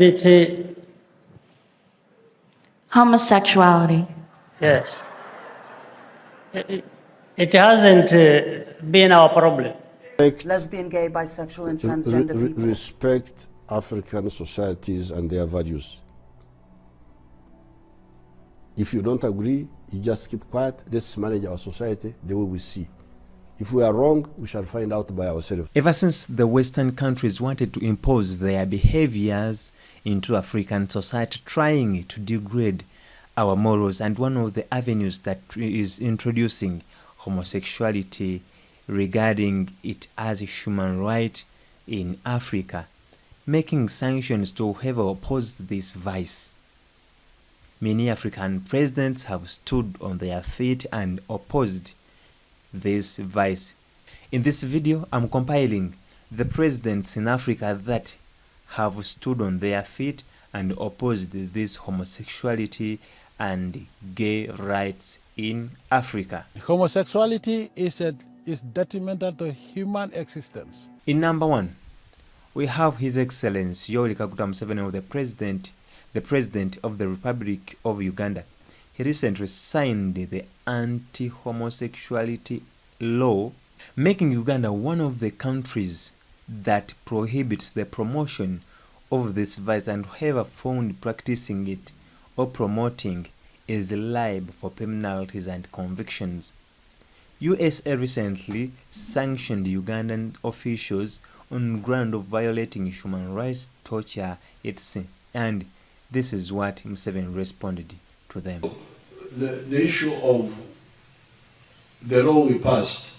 LGBT. Homosexuality. Yes. It hasn't been our problem. Lesbian, gay, bisexual, and transgender people. Respect African societies and their values. If you don't agree, you just keep quiet. Let's manage our society the way we see. If we are wrong, we shall find out by ourselves. Ever since the Western countries wanted to impose their behaviors into African society, trying to degrade our morals, and one of the avenues that is introducing homosexuality, regarding it as a human right in Africa, making sanctions to whoever opposed this vice. Many African presidents have stood on their feet and opposed this vice. In this video, I'm compiling the presidents in Africa that have stood on their feet and opposed this homosexuality and gay rights in Africa. Homosexuality is detrimental to human existence. In number 1, we have His Excellency Yoweri Kaguta Museveni, the President of the Republic of Uganda. He recently signed the anti-homosexuality law, making Uganda one of the countries that prohibits the promotion of this vice, and whoever found practicing it or promoting is liable for penalties and convictions. USA recently sanctioned Ugandan officials on ground of violating human rights, torture, etc. And this is what Museveni responded to them. The issue of the law we passed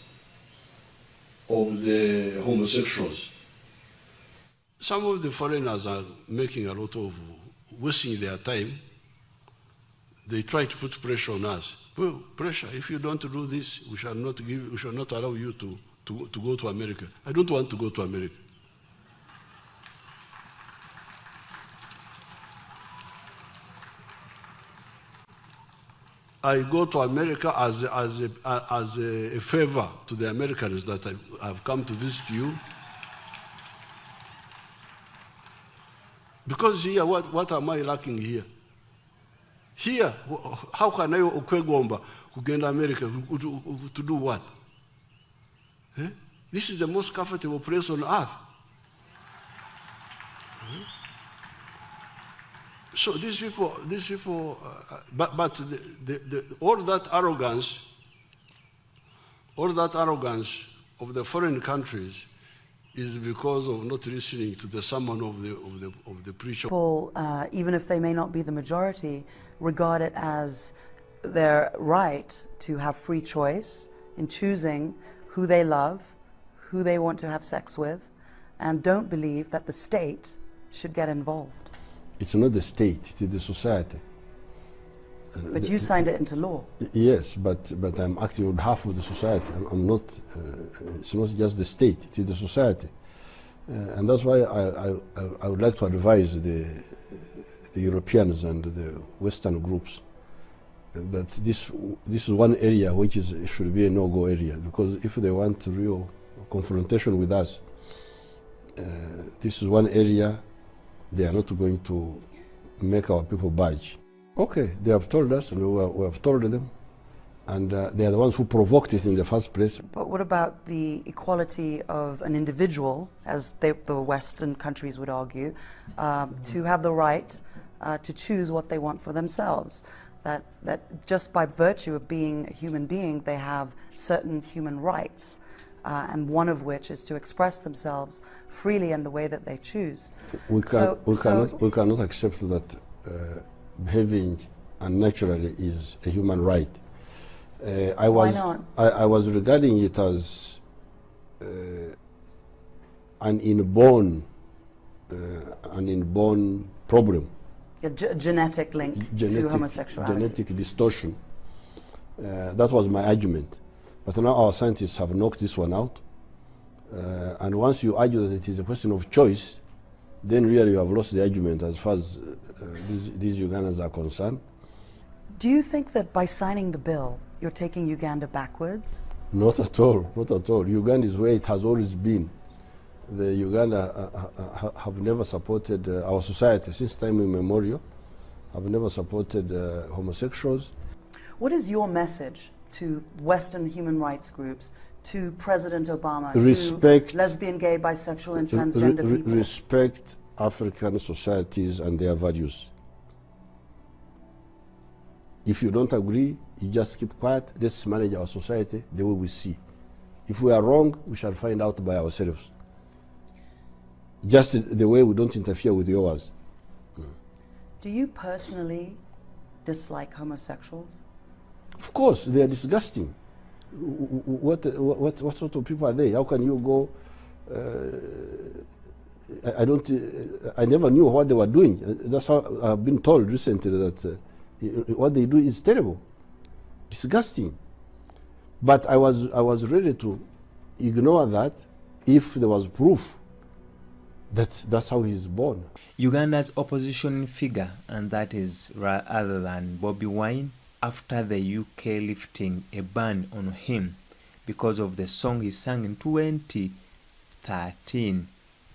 of the homosexuals. Some of the foreigners are making a lot of wasting their time. They try to put pressure on us. Well, pressure, if you don't do this, we shall not allow you to go to America. I don't want to go to America. I go to America as a favor to the Americans that I've come to visit you. Because here, what am I lacking here? Here, how can I okwegomba kugenda America to do what? Eh? This is the most comfortable place on earth. So these people, but all that arrogance of the foreign countries is because of not listening to the sermon of the preacher. People, even if they may not be the majority, regard it as their right to have free choice in choosing who they love, who they want to have sex with, and don't believe that the state should get involved. It's not the state, it is the society. But you signed it into law. Yes, but I'm acting on behalf of the society. I'm not, it's not just the state, it is the society. And that's why I would like to advise the Europeans and the Western groups that this is one area which should be a no-go area, because if they want real confrontation with us, this is one area they are not going to make our people budge. Okay, they have told us, and we have told them, and they are the ones who provoked it in the first place. But what about the equality of an individual, as the Western countries would argue, to have the right to choose what they want for themselves? That just by virtue of being a human being, they have certain human rights, and one of which is to express themselves freely in the way that they choose. We cannot accept that behaving unnaturally is a human right. Why not? I was regarding it as an inborn problem. A genetic link to homosexuality. Genetic distortion. That was my argument. But now our scientists have knocked this one out. And once you argue that it is a question of choice, then really you have lost the argument as far as these Ugandans are concerned. Do you think that by signing the bill, you're taking Uganda backwards? Not at all, not at all. Uganda is where it has always been. the Uganda have never supported our society since time immemorial. Have never supported homosexuals. What is your message to Western human rights groups, to President Obama, Respect, to lesbian, gay, bisexual, and transgender people? Respect African societies and their values. If you don't agree, you just keep quiet. Let's manage our society the way we see. If we are wrong, we shall find out by ourselves. Just the way we don't interfere with yours. Do you personally dislike homosexuals? Of course, they are disgusting. What sort of people are they? How can you go? I never knew what they were doing. That's how I've been told recently that what they do is terrible, disgusting. But I was ready to ignore that if there was proof that that's how he's born. Uganda's opposition figure, and that is other than Bobi Wine, after the UK lifting a ban on him because of the song he sang in 2013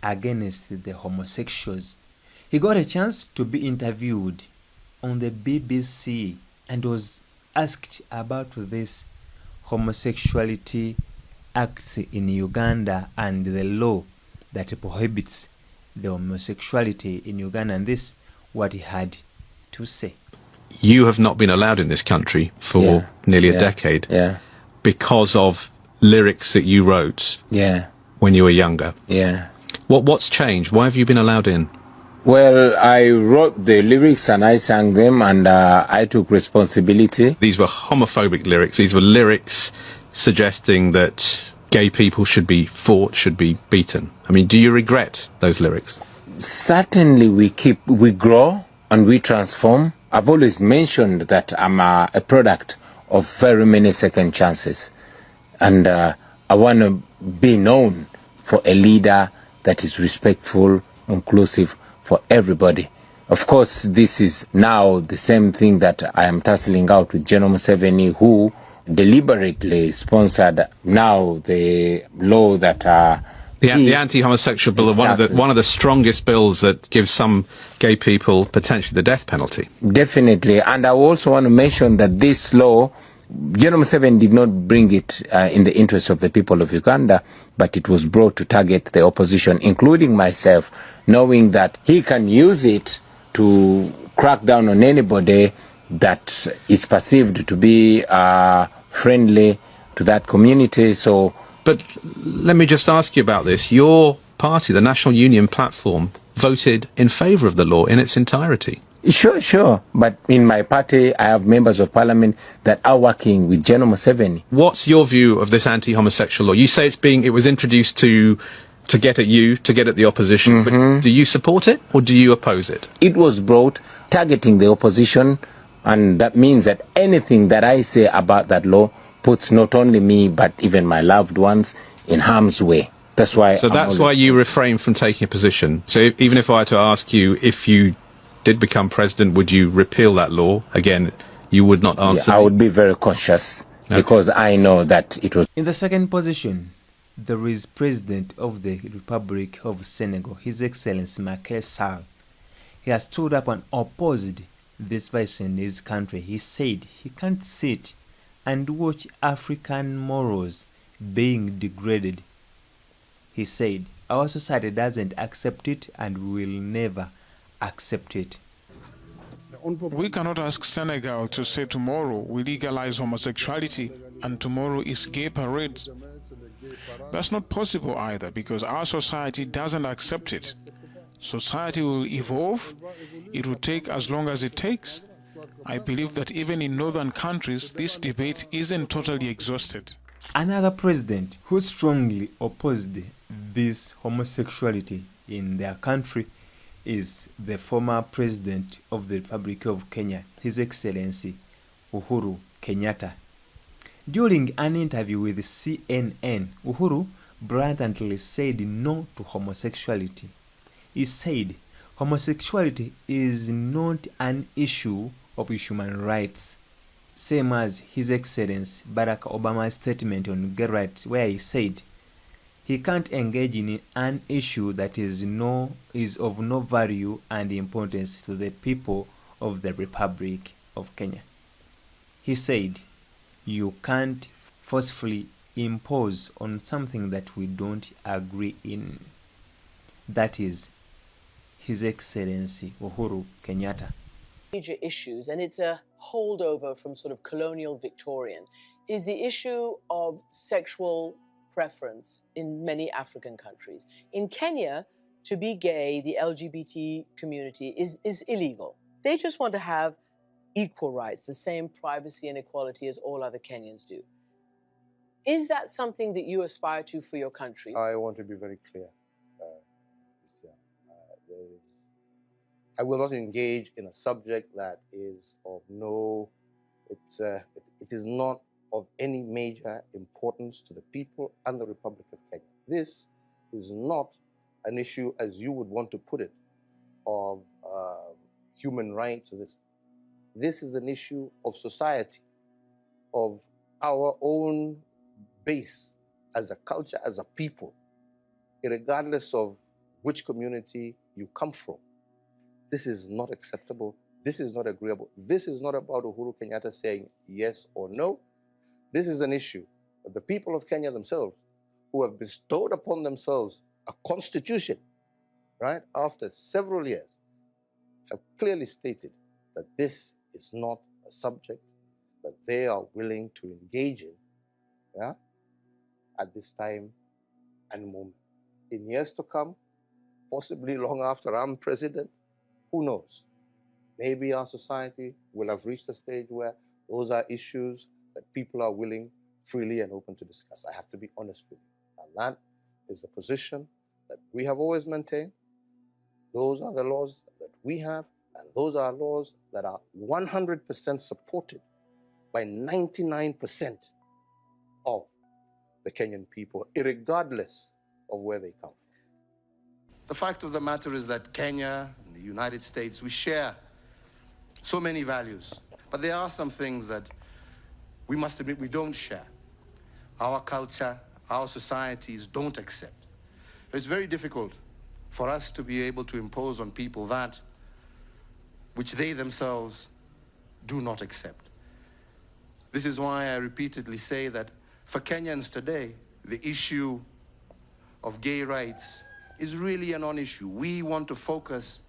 against the homosexuals. He got a chance to be interviewed on the BBC and was asked about this homosexuality acts in Uganda and the law that prohibits the homosexuality in Uganda, and this what he had to say. You have not been allowed in this country for nearly a decade because of lyrics that you wrote when you were younger. What's changed? Why have you been allowed in? Well, I wrote the lyrics and I sang them, and I took responsibility. These were homophobic lyrics. These were lyrics suggesting that gay people should be fought, should be beaten. I mean, do you regret those lyrics? Certainly we grow and we transform. I've always mentioned that I'm a product of very many second chances. And I want to be known for a leader that is respectful, inclusive for everybody. Of course, this is now the same thing that I am tussling out with General Museveni, who deliberately sponsored now the law that the anti-homosexual bill, one of the strongest bills that gives some gay people potentially the death penalty. Definitely, and I also want to mention that this law, General Museveni did not bring it in the interest of the people of Uganda, but it was brought to target the opposition, including myself, knowing that he can use it to crack down on anybody that is perceived to be friendly to that community. So, but let me just ask you about this. Your party, the National Union Platform, voted in favour of the law in its entirety. Sure. But in my party, I have members of parliament that are working with General Museveni. What's your view of this anti-homosexual law? You say it was introduced to get at you, to get at the opposition. But do you support it or do you oppose it? It was brought targeting the opposition, and that means that anything that I say about that law puts not only me but even my loved ones in harm's way. That's why. So that's why you refrain from taking a position. So even if I were to ask you, if you did become president, would you repeal that law? Again, you would not answer. I would be very cautious because I know that it was. In the second position, there is President of the Republic of Senegal, His Excellency Macky Sall. He has stood up and opposed this vice in his country. He said he can't sit and watch African morals being degraded. He said, our society doesn't accept it and will never accept it. We cannot ask Senegal to say tomorrow we legalize homosexuality and tomorrow is gay parades. That's not possible either, because our society doesn't accept it. Society will evolve. It will take as long as it takes. I believe that even in northern countries, this debate isn't totally exhausted. Another president who strongly opposed this homosexuality in their country is the former president of the Republic of Kenya, His Excellency Uhuru Kenyatta. During an interview with CNN, Uhuru blatantly said no to homosexuality. He said homosexuality is not an issue of human rights, same as His Excellency Barack Obama's statement on gay rights, where he said he can't engage in an issue that is of no value and importance to the people of the Republic of Kenya. He said, you can't forcefully impose on something that we don't agree in. That is His Excellency Uhuru Kenyatta. Major issues, and it's a holdover from sort of colonial Victorian, is the issue of sexual preference in many African countries. In Kenya, to be gay, the LGBT community is illegal. They just want to have equal rights, the same privacy and equality as all other Kenyans do. Is that something that you aspire to for your country? I want to be very clear. I will not engage in a subject that is of no, it is not of any major importance to the people and the Republic of Kenya. This is not an issue, as you would want to put it, of human rights. This is an issue of society, of our own base as a culture, as a people, regardless of which community you come from. This is not acceptable. This is not agreeable. This is not about Uhuru Kenyatta saying yes or no. This is an issue that the people of Kenya themselves, who have bestowed upon themselves a constitution, right, after several years, have clearly stated that this is not a subject that they are willing to engage in, yeah, at this time and moment. In years to come, possibly long after I'm president, who knows? Maybe our society will have reached a stage where those are issues that people are willing, freely and open to discuss. I have to be honest with you. And that is the position that we have always maintained. Those are the laws that we have, and those are laws that are 100% supported by 99% of the Kenyan people, irregardless of where they come from. The fact of the matter is that Kenya and the United States, we share so many values, but there are some things that we must admit we don't share. Our culture, our societies don't accept. It's very difficult for us to be able to impose on people that which they themselves do not accept. This is why I repeatedly say that for Kenyans today, the issue of gay rights is really a non-issue. We want to focus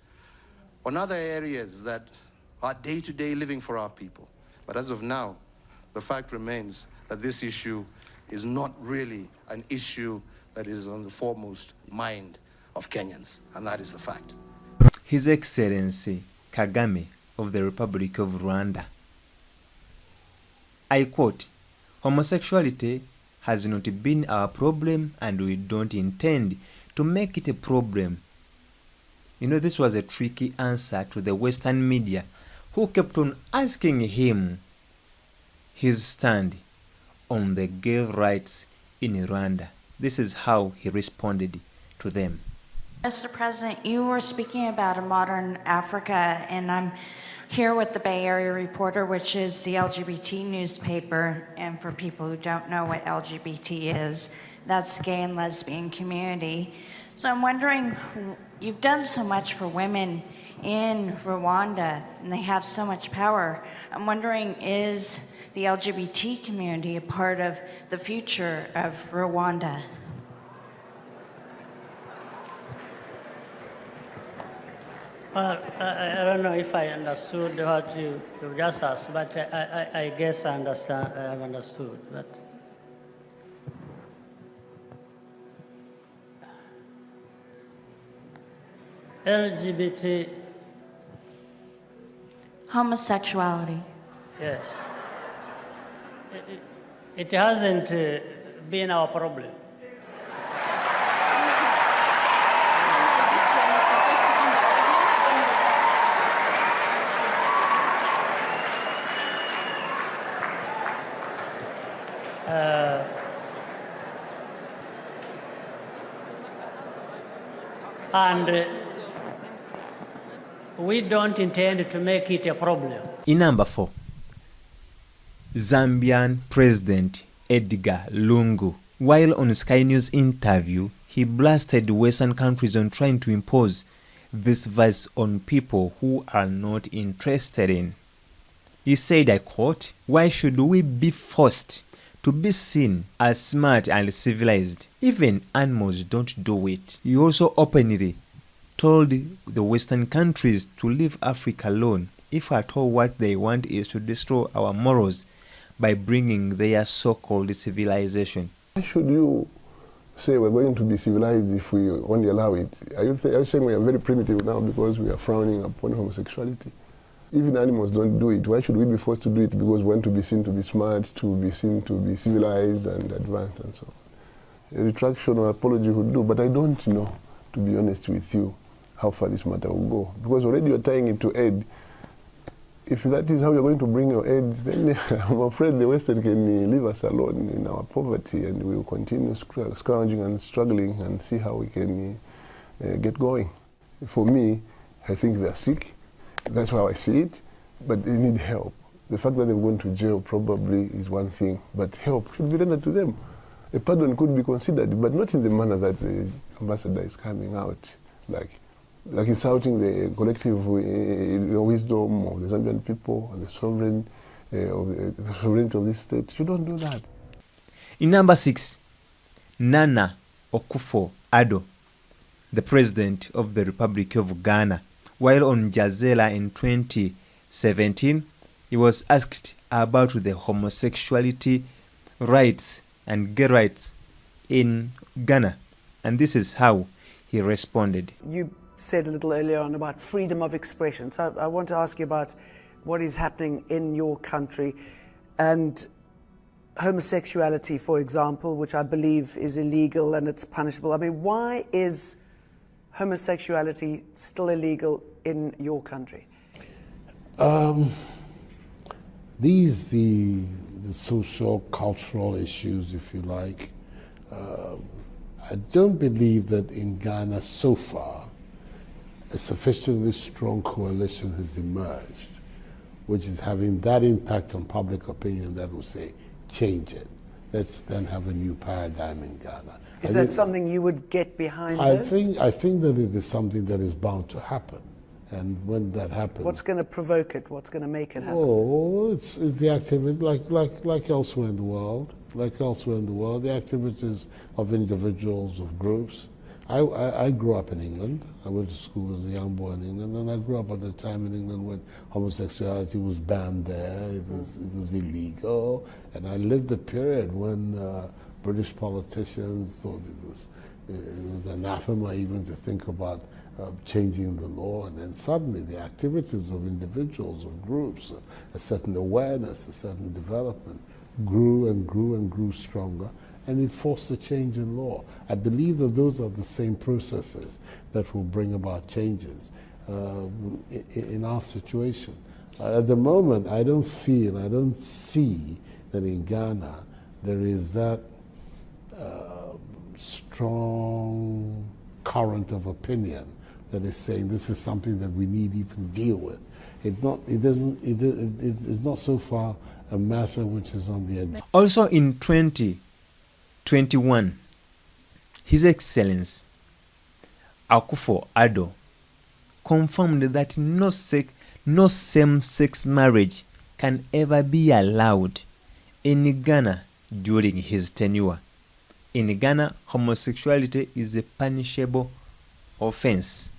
on other areas that are day-to-day living for our people. But as of now, the fact remains that this issue is not really an issue that is on the foremost mind of Kenyans, and that is the fact. His Excellency Kagame of the Republic of Rwanda. I quote, "Homosexuality has not been our problem and we don't intend to make it a problem." You know, this was a tricky answer to the Western media, who kept on asking him his stand on the gay rights in Rwanda. This is how he responded to them. Mr. President, you were speaking about a modern Africa, and I'm here with the Bay Area Reporter, which is the LGBT newspaper. And for people who don't know what LGBT is, that's the gay and lesbian community. So I'm wondering, you've done so much for women in Rwanda, and they have so much power. I'm wondering, is the LGBT community a part of the future of Rwanda? Well, I don't know if I understood what you just asked, but I guess I understand. I have understood. But LGBT. Homosexuality. Yes. It hasn't been our problem. And we don't intend to make it a problem. In number 4, Zambian President Edgar Lungu While on Sky News interview, he blasted Western countries on trying to impose this verse on people who are not interested in. He said, I quote, "Why should we be forced to be seen as smart and civilized? Even animals don't do it." He also openly told the Western countries to leave Africa alone, if at all what they want is to destroy our morals by bringing their so-called civilization. Why should you say we're going to be civilized if we only allow it? Are you saying we are very primitive now because we are frowning upon homosexuality? Even animals don't do it. Why should we be forced to do it because we want to be seen to be smart, to be seen to be civilized and advanced and so on? A retraction or apology would do, but I don't know, to be honest with you, how far this matter will go. Because already you're tying it to aid. If that is how you're going to bring your aid, then I'm afraid the Western can leave us alone in our poverty, and we will continue scrounging and struggling and see how we can get going. For me, I think they're sick. That's how I see it, but they need help. The fact that they're going to jail probably is one thing, but help should be rendered to them. A pardon could be considered, but not in the manner that the ambassador is coming out, like insulting the collective wisdom of the Zambian people and the sovereignty of this state. You don't do that. In number 6, Nana Akufo-Addo, the president of the Republic of Ghana. While on Jazela in 2017, he was asked about the homosexuality rights and gay rights in Ghana, and this is how he responded. You said a little earlier on about freedom of expression, so I want to ask you about what is happening in your country and homosexuality, for example, which I believe is illegal and it's punishable. I mean, why is homosexuality still illegal in your country? These the social, cultural issues, if you like. I don't believe that in Ghana so far a sufficiently strong coalition has emerged, which is having that impact on public opinion that will say, change it. Let's then have a new paradigm in Ghana. Is that something you would get behind? I think that it is something that is bound to happen. And when that happens... What's going to provoke it? What's going to make it happen? Oh, it's the activity, like elsewhere in the world. Like elsewhere in the world, the activities of individuals, of groups. I grew up in England. I went to school as a young boy in England, and I grew up at a time in England when homosexuality was banned there. It was illegal, and I lived a period when British politicians thought it was anathema even to think about changing the law, and then suddenly the activities of individuals, of groups, a certain awareness, a certain development grew and grew and grew stronger, and it forced a change in law. I believe that those are the same processes that will bring about changes in our situation. At the moment, I don't see that in Ghana there is that strong current of opinion that is saying this is something that we need to even deal with. It's not so far a matter which is on the agenda. Also in 2021, His Excellency Akufo-Addo confirmed that no same-sex marriage can ever be allowed in Ghana during his tenure. In Ghana, homosexuality is a punishable offense.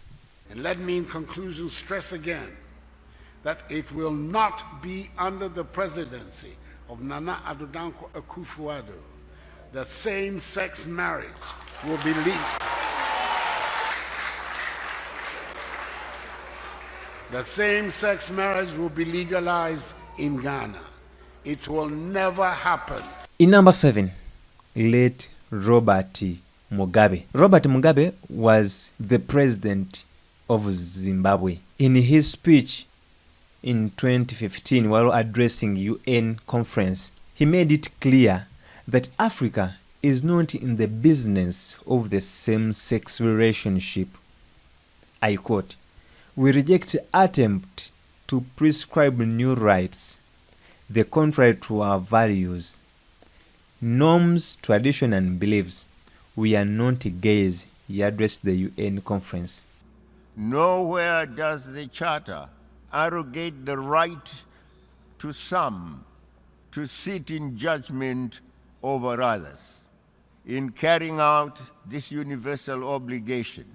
And let me in conclusion stress again that it will not be under the presidency of Nana Addo Dankwa Akufo-Addo that same-sex marriage will be legal. That same-sex marriage will be legalized in Ghana. It will never happen. In number 7, late Robert Mugabe. Robert Mugabe was the president of Zimbabwe. In his speech in 2015, while addressing UN conference, he made it clear that Africa is not in the business of the same-sex relationship. I quote, "We reject attempt to prescribe new rights, the contrary to our values. norms, tradition, and beliefs. We are not gays, he addressed the UN conference. Nowhere does the Charter arrogate the right to some to sit in judgment over others. In carrying out this universal obligation,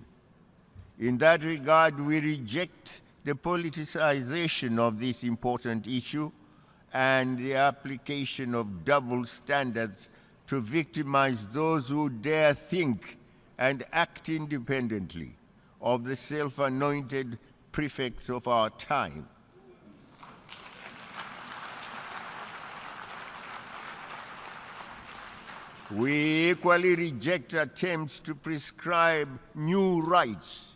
in that regard, we reject the politicization of this important issue and the application of double standards to victimize those who dare think and act independently of the self-anointed prefects of our time. We equally reject attempts to prescribe new rights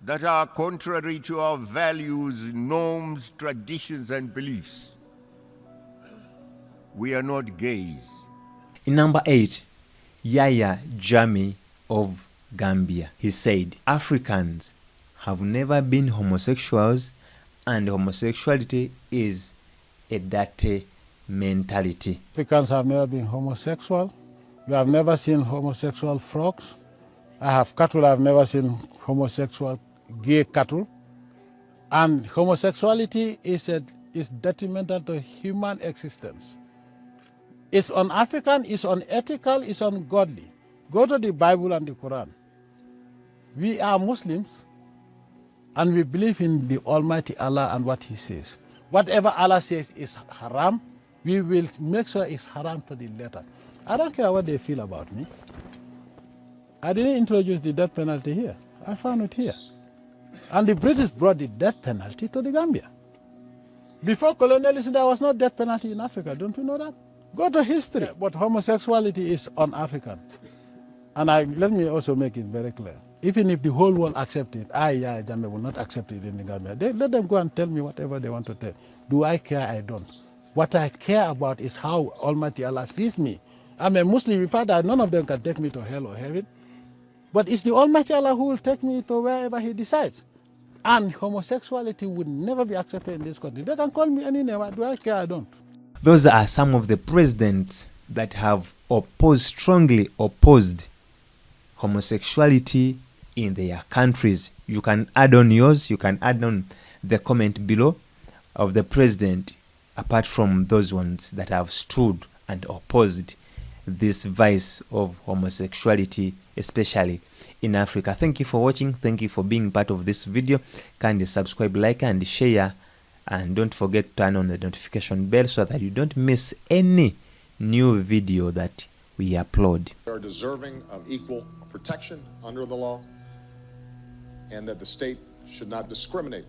that are contrary to our values, norms, traditions, and beliefs. We are not gays. In number 8, Yaya Jammeh of Gambia. He said, Africans have never been homosexuals, and homosexuality is a dirty mentality. Africans have never been homosexual. You have never seen homosexual frogs. I have cattle, I've never seen homosexual gay cattle. And homosexuality is detrimental to human existence. It's un-African, it's unethical, it's ungodly. Go to the Bible and the Quran. We are Muslims, and we believe in the Almighty Allah and what He says. Whatever Allah says is haram, we will make sure it's haram to the letter. I don't care what they feel about me. I didn't introduce the death penalty here. I found it here. And the British brought the death penalty to the Gambia. Before colonialism, there was no death penalty in Africa. Don't you know that? Go to history. But homosexuality is un-African. And let me also make it very clear. Even if the whole world accepts it, Jammeh will not accept it in the Gambia. Let them go and tell me whatever they want to tell. Do I care? I don't. What I care about is how Almighty Allah sees me. I'm a Muslim. In fact, none of them can take me to hell or heaven. But it's the Almighty Allah who will take me to wherever He decides. And homosexuality would never be accepted in this country. They can call me any name. Do I care? I don't. Those are some of the presidents that have strongly opposed homosexuality in their countries. You can add on yours. You can add on the comment below of the president, apart from those ones that have stood and opposed this vice of homosexuality, especially in Africa. Thank you for watching. Thank you for being part of this video. Kindly subscribe, like, and share. And don't forget to turn on the notification bell so that you don't miss any new video that we upload. They are deserving of equal protection under the law, and that the state should not discriminate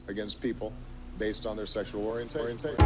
against people based on their sexual orientation.